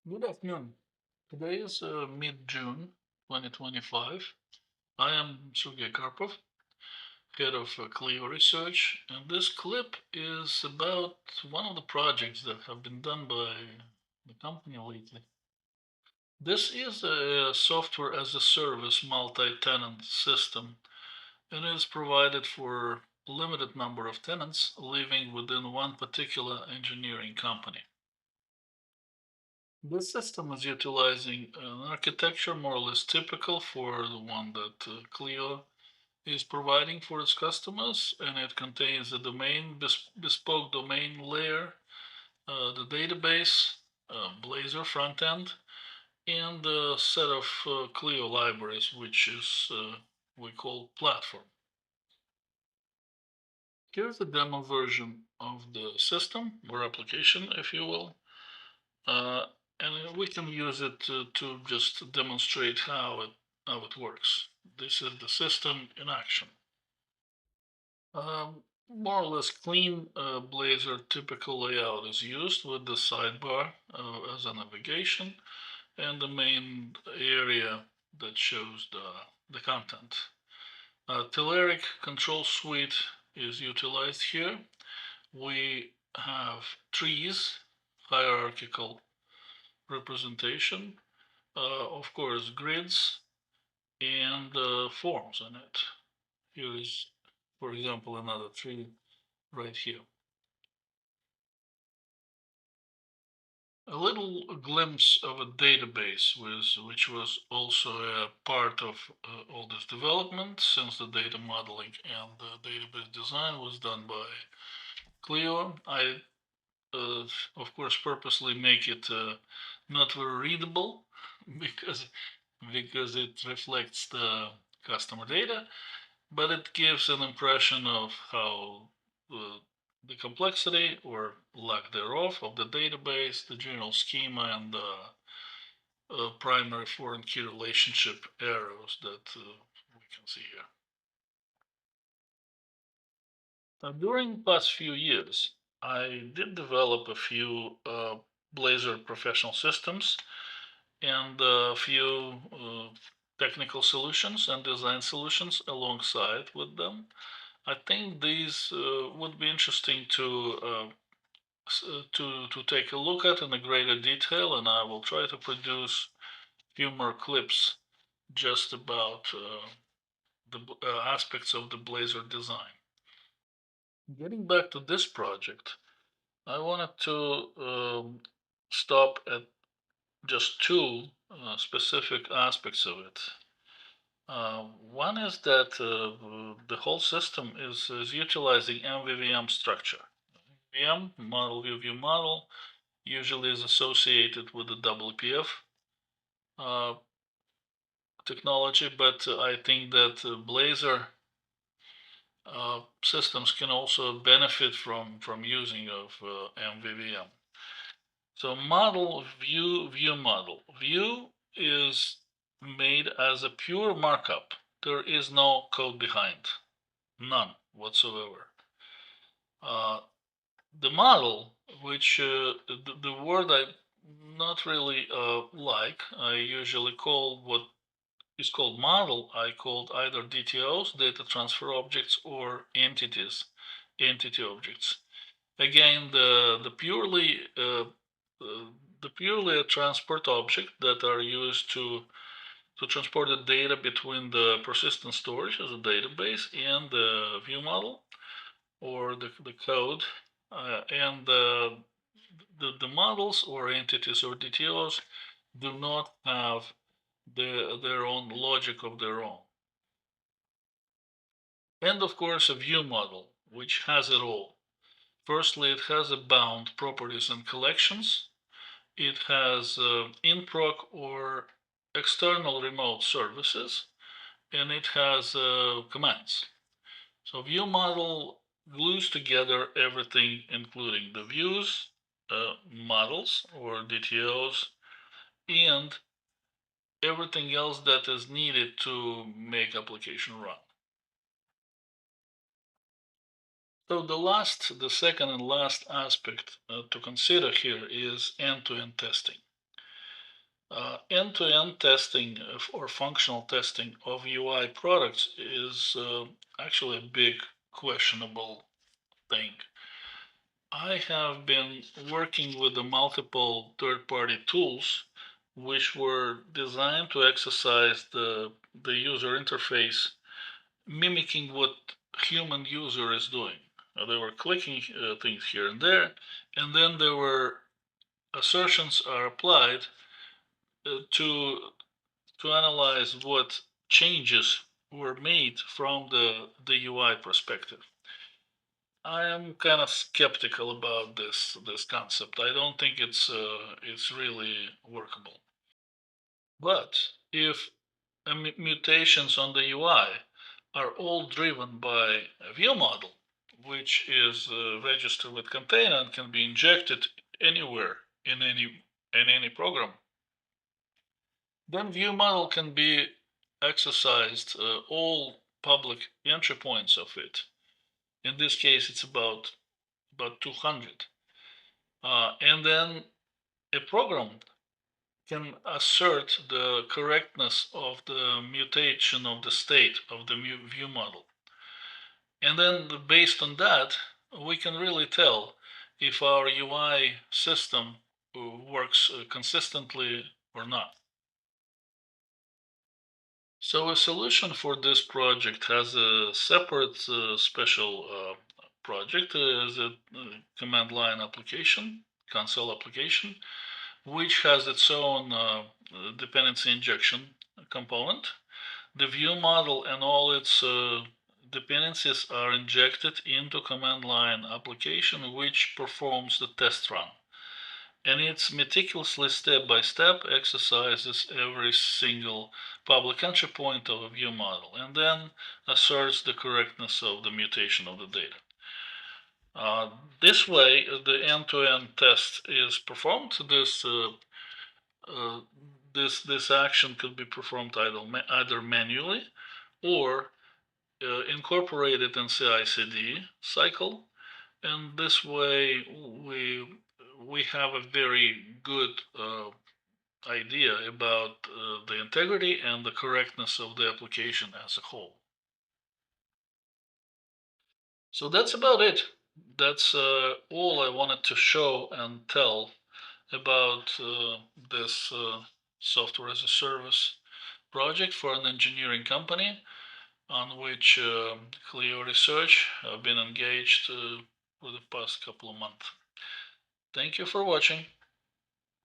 Good afternoon. Today is mid-June 2025. I am Sergey Karpov, head of Clio Research, and this clip is about one of the projects that have been done by the company lately. This is a software as a service multi-tenant system and is provided for a limited number of tenants living within one particular engineering company. This system is utilizing an architecture more or less typical for the one that Clio is providing for its customers, and it contains a bespoke domain layer, the database, Blazor front end, and a set of Clio libraries, which is we call platform. Here's a demo version of the system or application, if you will. Uh, and we can use it to just demonstrate how it works. This is the system in action. More or less clean Blazor typical layout is used with the sidebar as a navigation and the main area that shows the content. Telerik control suite is utilized here. We have trees, hierarchical representation, of course, grids and forms on it. Here is, for example, another tree right here. A little glimpse of a database which was also a part of all this development, since the data modeling and the database design was done by Clio. I, of course, purposely make it not very readable because it reflects the customer data, but it gives an impression of how the complexity or lack thereof of the database, the general schema, and the primary foreign key relationship arrows that we can see here. Now, during the past few years, I did develop a few Blazor professional systems and a few technical solutions and design solutions alongside with them. I think these would be interesting to take a look at in a greater detail, and I will try to produce a few more clips just about the aspects of the Blazor design. Getting back to this project, I wanted to stop at just two specific aspects of it. One is that the whole system is utilizing MVVM structure. VM, model view model, usually is associated with the WPF technology, but I think that Blazor systems can also benefit from using of MVVM. So model view model. View is made as a pure markup. There is no code behind, none whatsoever. The model, which the word I not really like, I usually call what is called model. I called either DTOs, data transfer objects, or entities, entity objects. Again, the purely a transport object that are used to transport the data between the persistent storage as a database and the view model or the code, and the models or entities or DTOs do not have their own logic of their own. And of course, a view model, which has it all. Firstly, it has a bound properties and collections. It has in-proc or external remote services, and it has commands. So view model glues together everything, including the views, models or DTOs, and everything else that is needed to make application run. So the second and last aspect to consider here is end-to-end testing. End-to-end testing or functional testing of UI products is actually a big questionable thing. I have been working with the multiple third-party tools which were designed to exercise the user interface, mimicking what human user is doing. They were clicking things here and there, and then there were assertions are applied to analyze what changes were made from the UI perspective. I am kind of skeptical about this concept. I don't think it's really workable. But if mutations on the UI are all driven by a view model, which is registered with container and can be injected anywhere in any program, then view model can be exercised all public entry points of it. In this case, it's about 200. And then a program can assert the correctness of the mutation of the state of the view model. And then based on that, we can really tell if our UI system works consistently or not. So a solution for this project has a separate special project as a command line application, console application, which has its own dependency injection component. The view model and all its dependencies are injected into command line application, which performs the test run. And it's meticulously step-by-step exercises every single public entry point of a view model, and then asserts the correctness of the mutation of the data. This way, the end-to-end test is performed. This action could be performed either manually or incorporated in CI/CD cycle, and this way we have a very good idea about the integrity and the correctness of the application as a whole. So that's about it. That's all I wanted to show and tell about this software as a service project for an engineering company on which Clio Research have been engaged for the past couple of months. Thank you for watching.